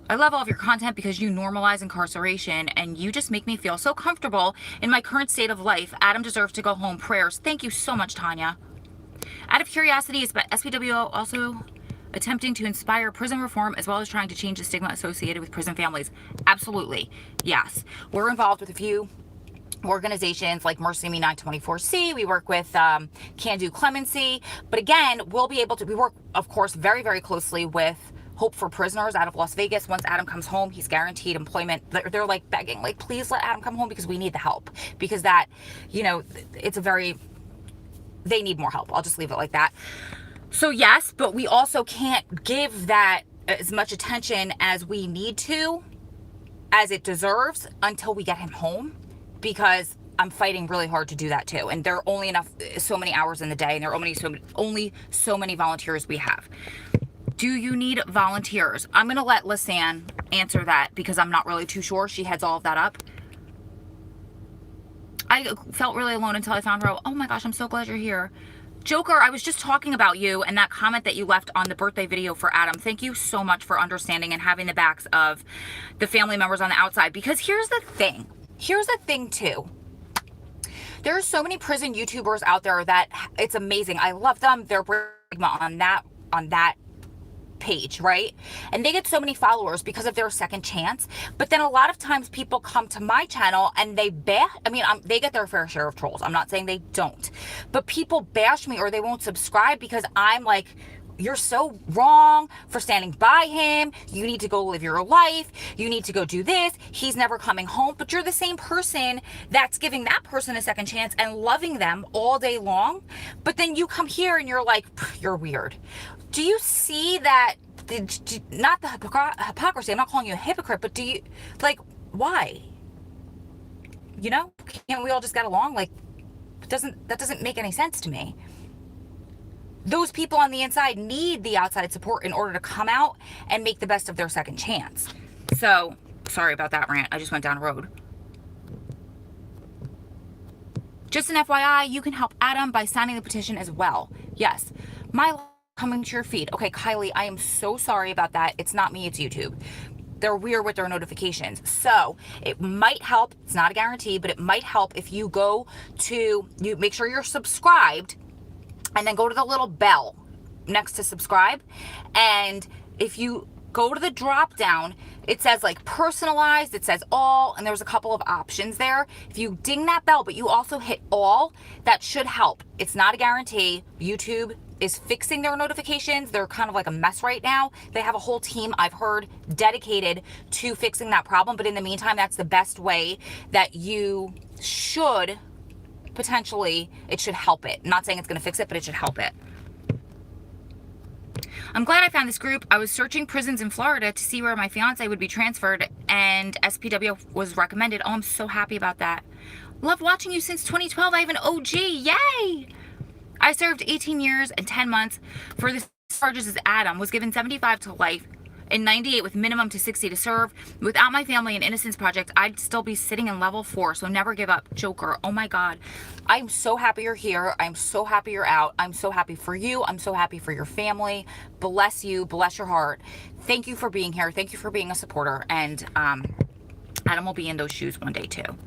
I love all of your content because you normalize incarceration and you just make me feel so comfortable in my current state of life. Adam deserves to go home. Prayers. Thank you so much, Tanya. Out of curiosity, is SPWF also attempting to inspire prison reform as well as trying to change the stigma associated with prison families? Absolutely. Yes. We're involved with a few organizations like Mercy Me 924C. We work with Can Do Clemency. But again, we work, of course, very, very closely with Hope for Prisoners out of Las Vegas. Once Adam comes home, he's guaranteed employment. They're like begging, like, please let Adam come home because we need the help. Because that, they need more help. I'll just leave it like that. So yes, but we also can't give that as much attention as we need to, as it deserves, until we get him home. Because I'm fighting really hard to do that too. And there are only so many hours in the day, and there are only so many volunteers we have. Do you need volunteers? I'm going to let Lisanne answer that because I'm not really too sure. She heads all of that up. I felt really alone until I found her. Oh my gosh, I'm so glad you're here. Joker, I was just talking about you and that comment that you left on the birthday video for Adam. Thank you so much for understanding and having the backs of the family members on the outside. Because here's the thing. Here's the thing too. There are so many prison YouTubers out there that it's amazing. I love them. They're on that page, right? And they get so many followers because of their second chance. But then a lot of times people come to my channel and they get their fair share of trolls. I'm not saying they don't, but people bash me or they won't subscribe because I'm like, you're so wrong for standing by him. You need to go live your life. You need to go do this. He's never coming home. But you're the same person that's giving that person a second chance and loving them all day long. But then you come here and you're like, you're weird. Do you see that? Not the hypocrisy. I'm not calling you a hypocrite, but do you, like, why? Can't we all just get along? Like, that doesn't make any sense to me. Those people on the inside need the outside support in order to come out and make the best of their second chance. So, sorry about that rant. I just went down a road. Just an FYI, you can help Adam by signing the petition as well. Yes. My coming to your feed. Okay, Kylie, I am so sorry about that. It's not me, it's YouTube. They're weird with their notifications. So it might help. It's not a guarantee, but it might help if you you make sure you're subscribed. And then go to the little bell next to subscribe. And if you go to the drop down. It says like personalized, it says all, and there's a couple of options there. If you ding that bell, but you also hit all, that should help. It's not a guarantee. YouTube is fixing their notifications. They're kind of like a mess right now. They have a whole team, I've heard, dedicated to fixing that problem. But in the meantime, that's the best way that you should potentially, it should help it. I'm not saying it's going to fix it, but it should help it. I'm glad I found this group. I was searching prisons in Florida to see where my fiance would be transferred, and SPWF was recommended. Oh, I'm so happy about that. Love watching you since 2012. I have an OG. Yay! I served 18 years and 10 months for the charges as Adam. Was given 75 to life and 98 with minimum to 60 to serve. Without my family and Innocence Project, I'd still be sitting in level 4, so never give up. Joker. Oh my God. I'm so happy you're here. I'm so happy you're out. I'm so happy for you. I'm so happy for your family. Bless you. Bless your heart. Thank you for being here. Thank you for being a supporter. And Adam will be in those shoes one day too.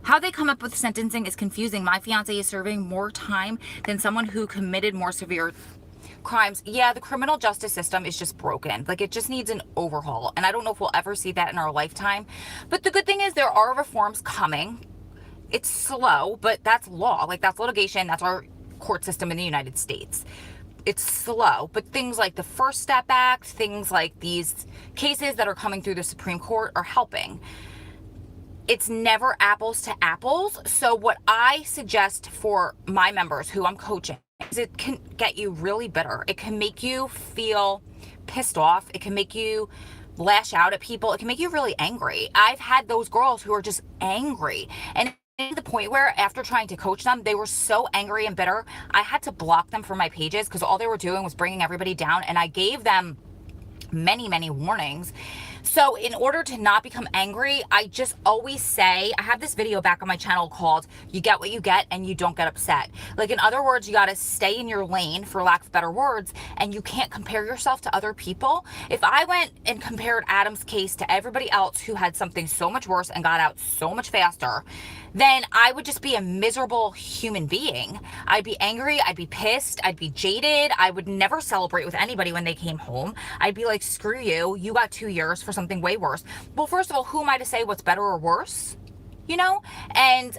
How they come up with sentencing is confusing. My fiance is serving more time than someone who committed more severe crimes. Yeah, the criminal justice system is just broken. Like, it just needs an overhaul. And I don't know if we'll ever see that in our lifetime. But the good thing is there are reforms coming. It's slow, but that's law. Like, that's litigation. That's our court system in the United States. It's slow, but things like the First Step Act, things like these cases that are coming through the Supreme Court are helping. It's never apples to apples. So what I suggest for my members who I'm coaching is it can get you really bitter. It can make you feel pissed off. It can make you lash out at people. It can make you really angry. I've had those girls who are just angry. And to the point where after trying to coach them, they were so angry and bitter, I had to block them from my pages because all they were doing was bringing everybody down. And I gave them many, many warnings. So in order to not become angry, I just always say, I have this video back on my channel called You Get What You Get and You Don't Get Upset. Like, in other words, you got to stay in your lane, for lack of better words, and you can't compare yourself to other people. If I went and compared Adam's case to everybody else who had something so much worse and got out so much faster, then I would just be a miserable human being. I'd be angry, I'd be pissed, I'd be jaded, I would never celebrate with anybody when they came home. I'd be like, screw you, you got 2 years for something way worse. Well, first of all, who am I to say what's better or worse? You know? And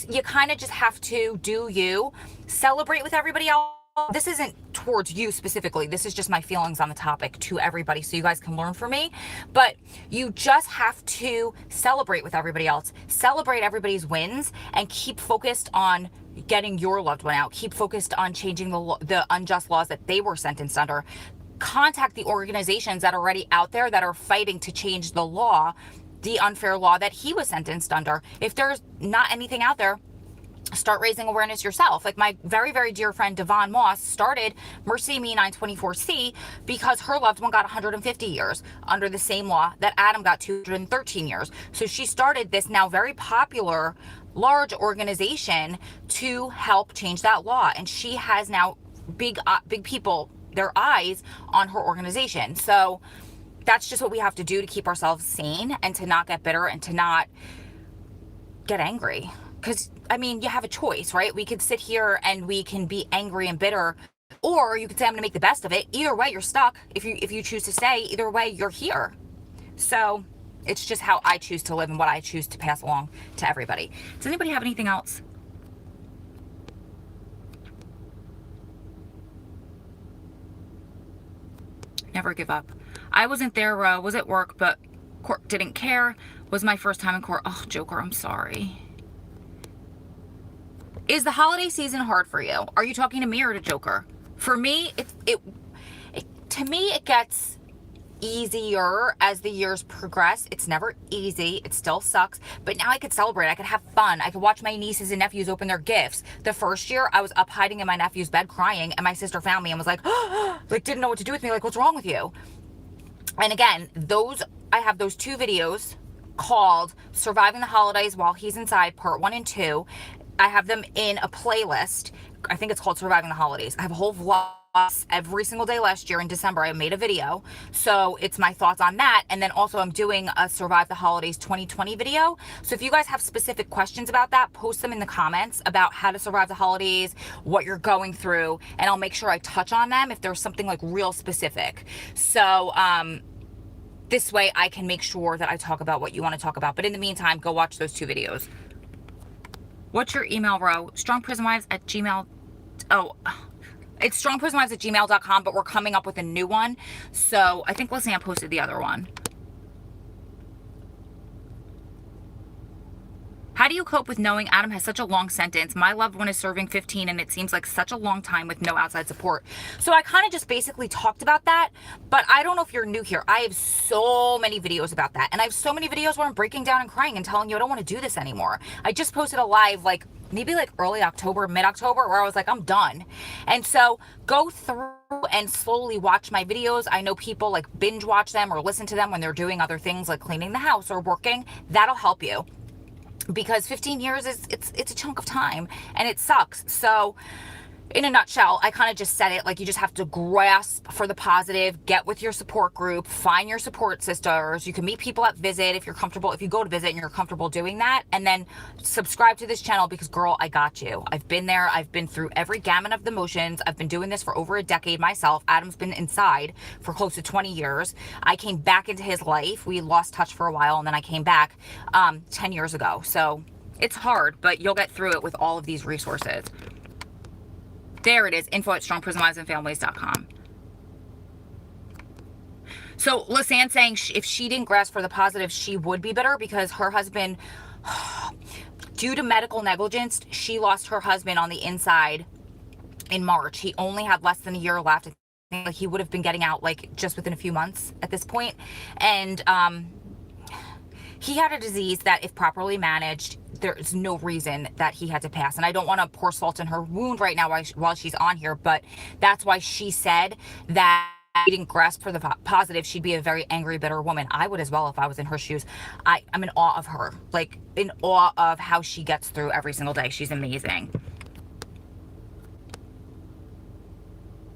you kind of just have to do you, celebrate with everybody else. This isn't towards you specifically. This is just my feelings on the topic to everybody so you guys can learn from me. But you just have to celebrate with everybody else. Celebrate everybody's wins and keep focused on getting your loved one out. Keep focused on changing the unjust laws that they were sentenced under. Contact the organizations that are already out there that are fighting to change the law, the unfair law that he was sentenced under. If there's not anything out there, start raising awareness yourself. Like my very, very dear friend Devon Moss started Mercy Me 924C because her loved one got 150 years under the same law that Adam got 213 years. So she started this now very popular large organization to help change that law. And she has now big people, their eyes on her organization. So that's just what we have to do to keep ourselves sane and to not get bitter and to not get angry. Because, I mean, you have a choice, right? We could sit here and we can be angry and bitter, or you could say, I'm going to make the best of it. Either way, you're stuck. If you choose to stay, either way, you're here. So it's just how I choose to live and what I choose to pass along to everybody. Does anybody have anything else? Never give up. I wasn't there, was at work, but court didn't care. Was my first time in court. Oh, Joker, I'm sorry. Is the holiday season hard for you? Are you talking to me or to Joker? For me, to me, it gets easier as the years progress. It's never easy. It still sucks. But now I could celebrate. I could have fun. I could watch my nieces and nephews open their gifts. The first year, I was up hiding in my nephew's bed crying, and my sister found me and was like, like, didn't know what to do with me. Like, what's wrong with you? And again, I have those 2 videos called Surviving the Holidays While He's Inside, Part 1 and 2. I have them in a playlist. I think it's called Surviving the Holidays. I have a whole vlog every single day last year in December. I made a video. So it's my thoughts on that. And then also I'm doing a Survive the Holidays 2020 video. So if you guys have specific questions about that, post them in the comments about how to survive the holidays, what you're going through, and I'll make sure I touch on them if there's something like real specific. So, this way I can make sure that I talk about what you want to talk about. But in the meantime, go watch those 2 videos. What's your email, Ro? strongprisonwives@gmail. Oh, it's strongprisonwives@gmail.com, but we're coming up with a new one. So I think Lisanne posted the other one. How do you cope with knowing Adam has such a long sentence? My loved one is serving 15 and it seems like such a long time with no outside support. So I kind of just basically talked about that, but I don't know if you're new here. I have so many videos about that. And I have so many videos where I'm breaking down and crying and telling you I don't want to do this anymore. I just posted a live maybe early October, mid-October, where I was like, I'm done. And so go through and slowly watch my videos. I know people binge watch them or listen to them when they're doing other things like cleaning the house or working. That'll help you. Because 15 years it's a chunk of time and it sucks. So in a nutshell, I kind of just said it, you just have to grasp for the positive, get with your support group, find your support sisters. You can meet people at Visit if you're comfortable, if you go to Visit and you're comfortable doing that, and then subscribe to this channel because girl, I got you. I've been there. I've been through every gamut of the motions. I've been doing this for over a decade myself. Adam's been inside for close to 20 years. I came back into his life. We lost touch for a while and then I came back 10 years ago. So it's hard, but you'll get through it with all of these resources. There it is, info@strongprisonwivesandfamilies.com. So Lisanne saying if she didn't grasp for the positive, she would be bitter because her husband, due to medical negligence, she lost her husband on the inside in March. He only had less than a year left. He would have been getting out just within a few months at this point. And he had a disease that if properly managed, there's no reason that he had to pass. And I don't want to pour salt in her wound right now while she's on here, but that's why she said that she didn't grasp for the positive. She'd be a very angry, bitter woman. I would as well if I was in her shoes. I'm in awe of her, in awe of how she gets through every single day. She's amazing.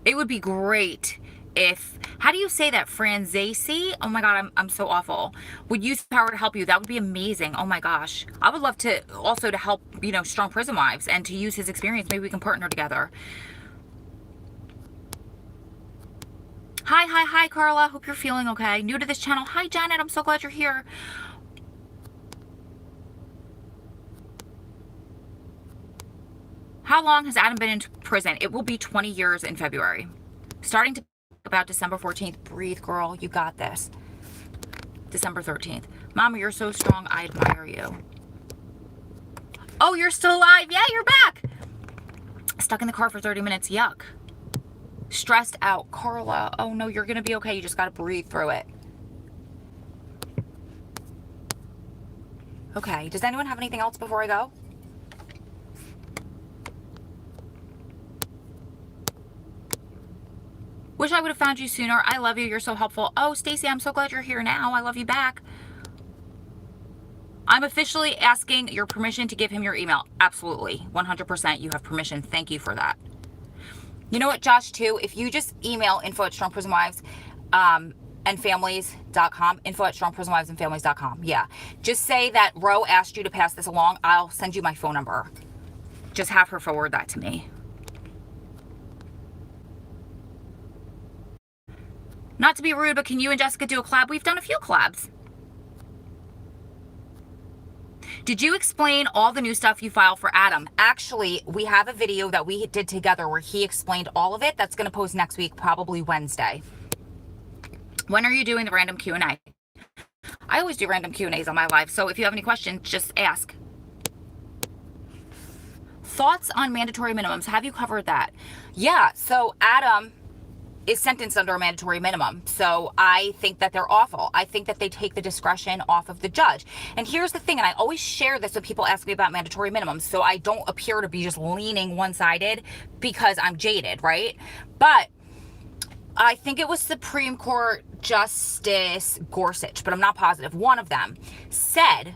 It would be great if, how do you say that, Franzesi? Oh my God, I'm so awful. Would use power to help you. That would be amazing. Oh my gosh. I would love to also to help, Strong Prison Wives and to use his experience. Maybe we can partner together. Hi, Carla. Hope you're feeling okay. New to this channel. Hi, Janet. I'm so glad you're here. How long has Adam been in prison? It will be 20 years in February. Starting to about December 14th. Breathe, girl. You got this. December 13th. Mama, you're so strong. I admire you. Oh, you're still alive. Yeah, you're back. Stuck in the car for 30 minutes. Yuck. Stressed out. Carla. Oh, no, you're going to be okay. You just got to breathe through it. Okay. Does anyone have anything else before I go? Wish I would have found you sooner. I love you. You're so helpful. Oh, Stacy, I'm so glad you're here now. I love you back. I'm officially asking your permission to give him your email. Absolutely. 100%. You have permission. Thank you for that. You know what, Josh, too? If you just email info@strongprisonwives and families.com, info@strongprisonwivesandfamilies.com. Yeah. Just say that Ro asked you to pass this along. I'll send you my phone number. Just have her forward that to me. Not to be rude, but can you and Jessica do a collab? We've done a few collabs. Did you explain all the new stuff you file for Adam? Actually, we have a video that we did together where he explained all of it. That's going to post next week, probably Wednesday. When are you doing the random Q&A? I always do random Q&As on my live, so if you have any questions, just ask. Thoughts on mandatory minimums? Have you covered that? Yeah, so Adam is sentenced under a mandatory minimum. So I think that they're awful. I think that they take the discretion off of the judge. And here's the thing, and I always share this when people ask me about mandatory minimums, so I don't appear to be just leaning one-sided because I'm jaded, right? But I think it was Supreme Court Justice Gorsuch, but I'm not positive. One of them said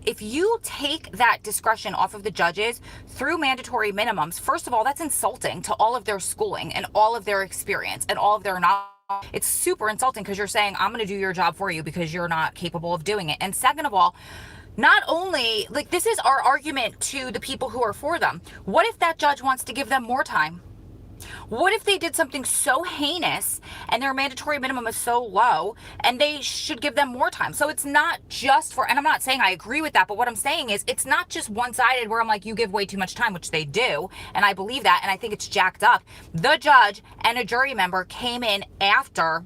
if you take that discretion off of the judges through mandatory minimums, first of all, that's insulting to all of their schooling and all of their experience and all of their knowledge. It's super insulting because you're saying, I'm going to do your job for you because you're not capable of doing it. And second of all, not only, like, this is our argument to the people who are for them. What if that judge wants to give them more time? What if they did something so heinous and their mandatory minimum is so low and they should give them more time? So it's not just for, and I'm not saying I agree with that, but what I'm saying is it's not just one-sided where I'm like, you give way too much time, which they do. And I believe that. And I think it's jacked up. The judge and a jury member came in after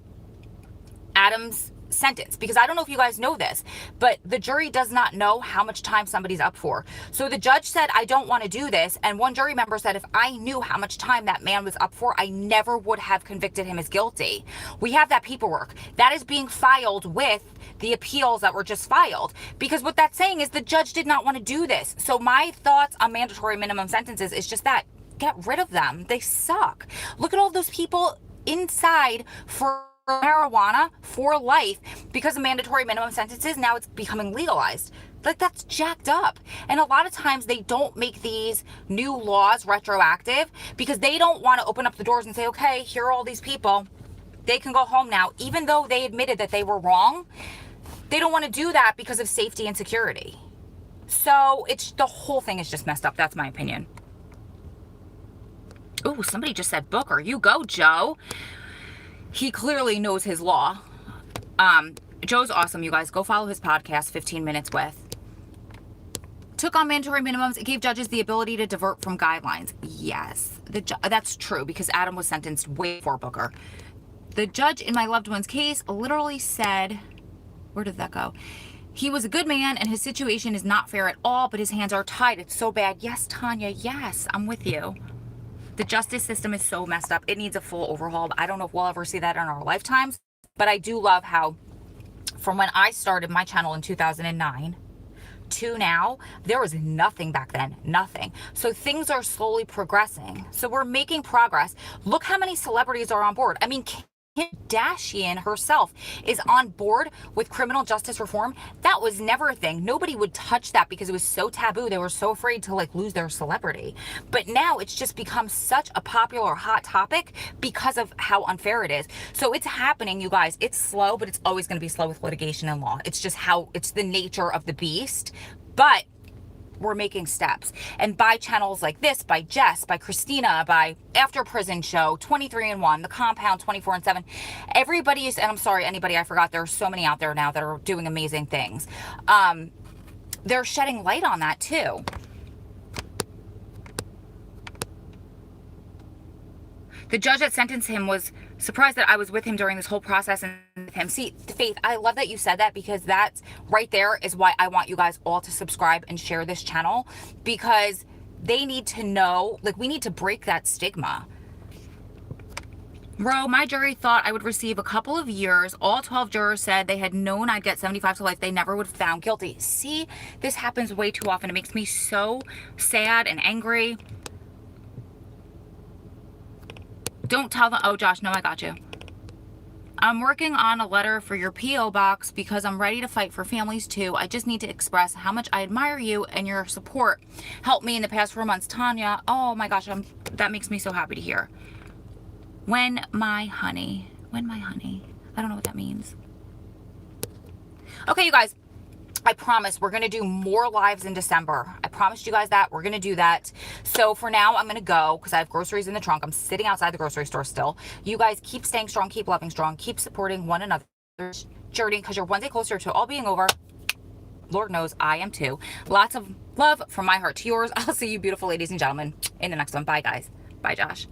Adam's sentence, because I don't know if you guys know this, but the jury does not know how much time somebody's up for. So the judge said, I don't want to do this. And one jury member said, if I knew how much time that man was up for, I never would have convicted him as guilty. We have that paperwork that is being filed with the appeals that were just filed, because what that's saying is the judge did not want to do this. So my thoughts on mandatory minimum sentences is just that, get rid of them. They suck. Look at all those people inside for marijuana for life because of mandatory minimum sentences. Now it's becoming legalized. Like, that's jacked up. And a lot of times they don't make these new laws retroactive because they don't want to open up the doors and say, okay, here are all these people. They can go home now, even though they admitted that they were wrong. They don't want to do that because of safety and security. So it's, the whole thing is just messed up. That's my opinion. Oh, somebody just said Booker. You go, Joe. He clearly knows his law. Joe's awesome, you guys. Go follow his podcast, 15 Minutes With. Took on mandatory minimums. It gave judges the ability to divert from guidelines. Yes, that's true because Adam was sentenced way before Booker. The judge in my loved one's case literally said, where did that go? He was a good man and his situation is not fair at all, but his hands are tied. It's so bad. Yes, Tanya, yes, I'm with you. The justice system is so messed up. It needs a full overhaul. I don't know if we'll ever see that in our lifetimes, but I do love how from when I started my channel in 2009 to now, there was nothing back then, nothing. So things are slowly progressing. So we're making progress. Look how many celebrities are on board. I mean, Kim Kardashian herself is on board with criminal justice reform. That was never a thing. Nobody would touch that because it was so taboo. They were so afraid to like lose their celebrity. But now it's just become such a popular hot topic because of how unfair it is. So it's happening, you guys. It's slow, but it's always going to be slow with litigation and law. It's just how, it's the nature of the beast. But we're making steps. And by channels like this, by Jess, by Christina, by After Prison Show, 23-in-1, The Compound, 24-in-7, everybody is, and I'm sorry, anybody I forgot, there are so many out there now that are doing amazing things. They're shedding light on that too. The judge that sentenced him was surprised that I was with him during this whole process and with him. See, Faith, I love that you said that because that's right there is why I want you guys all to subscribe and share this channel, because they need to know, like, we need to break that stigma. Bro, my jury thought I would receive a couple of years. All 12 jurors said they had known I'd get 75 to life. They never would have found guilty. See, this happens way too often. It makes me so sad and angry. Don't tell them. Oh, Josh, no, I got you. I'm working on a letter for your P.O. box because I'm ready to fight for families too. I just need to express how much I admire you and your support. Helped me in the past 4 months. Tanya, oh my gosh, that makes me so happy to hear. When my honey. I don't know what that means. Okay, you guys. I promise we're going to do more lives in December. I promised you guys that. We're going to do that. So for now, I'm going to go because I have groceries in the trunk. I'm sitting outside the grocery store still. You guys keep staying strong, keep loving strong, keep supporting one another's journey because you're one day closer to all being over. Lord knows I am too. Lots of love from my heart to yours. I'll see you beautiful ladies and gentlemen in the next one. Bye, guys. Bye, Josh.